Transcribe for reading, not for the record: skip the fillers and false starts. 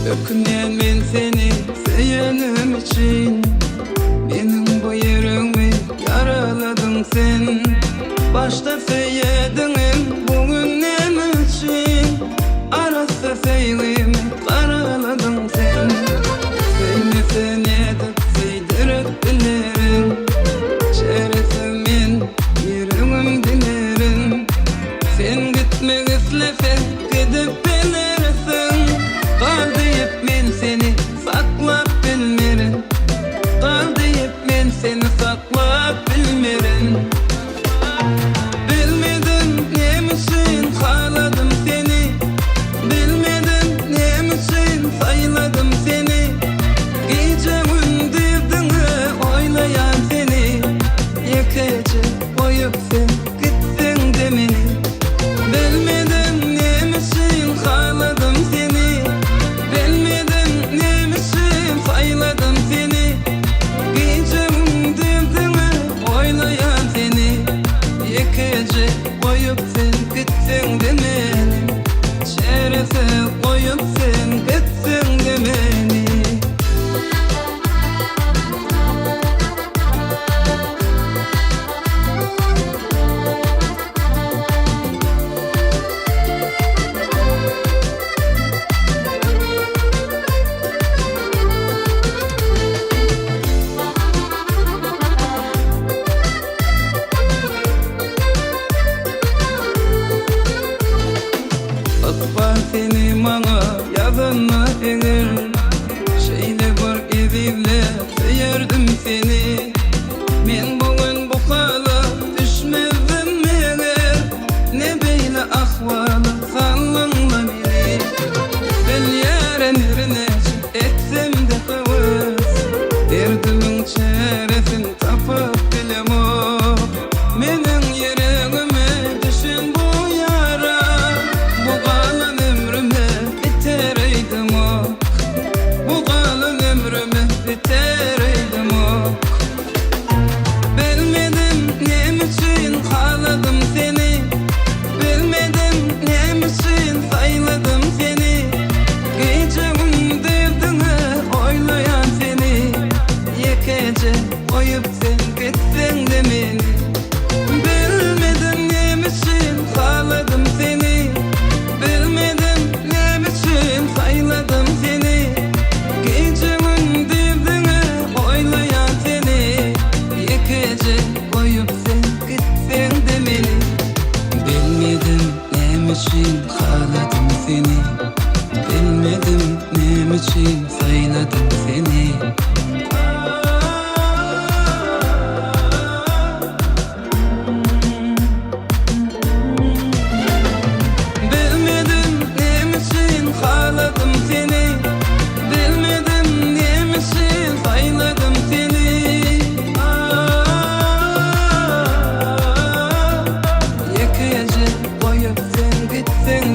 Ökünen men seni seyenim için, benim bu yerimi yaraladın sen. Başta seyedin bugün nem için, arası seylimi karaladın sen. Seymesen edip seydirip dilerim, çeresimin yerimim dilerim. Sen gitmek islesen gidip bilirsin, kal deyip men seni saklap bilmerim, kal deyip men seni saklap bilmerim. Bilmedim nemişin haladım seni, bilmedim nemişin sayladım seni. Gece gündüzdüğünü oylayan seni, yekece koyup sen gitsin demeni. Bilmedim nemişin haladım seni, bilmedim nemişin sayladım seni. Gece gündüzdüğünü oylayan seni, yekece koyup sen gitsin demeni. Çerese koyup sen gitsin demeni. Akbar seni bana yazanla eğer, şeyle bir eviyle seyirdim seni. Men bugün bu hala düşmezdim eğer, ne beyle ahvalı sallanla beni. Ben yaren yerine etsem de kavuz, derdimin çaresini tapıp bilemo. Menin yüreğime düşün bu yara, bu kalan ömrüme bitereydim o, bu kalan ömrüme bitereydim o. Bilmedim nemişin haladım seni, bilmedim nemişin sayladım seni. Gece gündüzdüğünü oylayan seni, yekece koyup sen gitsin demeni. Bilmedim nemişin haladım seni, bilmedim nemişin sayladım seni. Gece gündüzdüğünü oylayan seni, yekece koyup sen gitsin demeni. Bilmedim nemişin haladım seni, bilmedim nemişin sayladım seni. Bilmedim nemişin haladım seni, bilmedim nemişin sayladım seni. Yekece koyup sen gitsin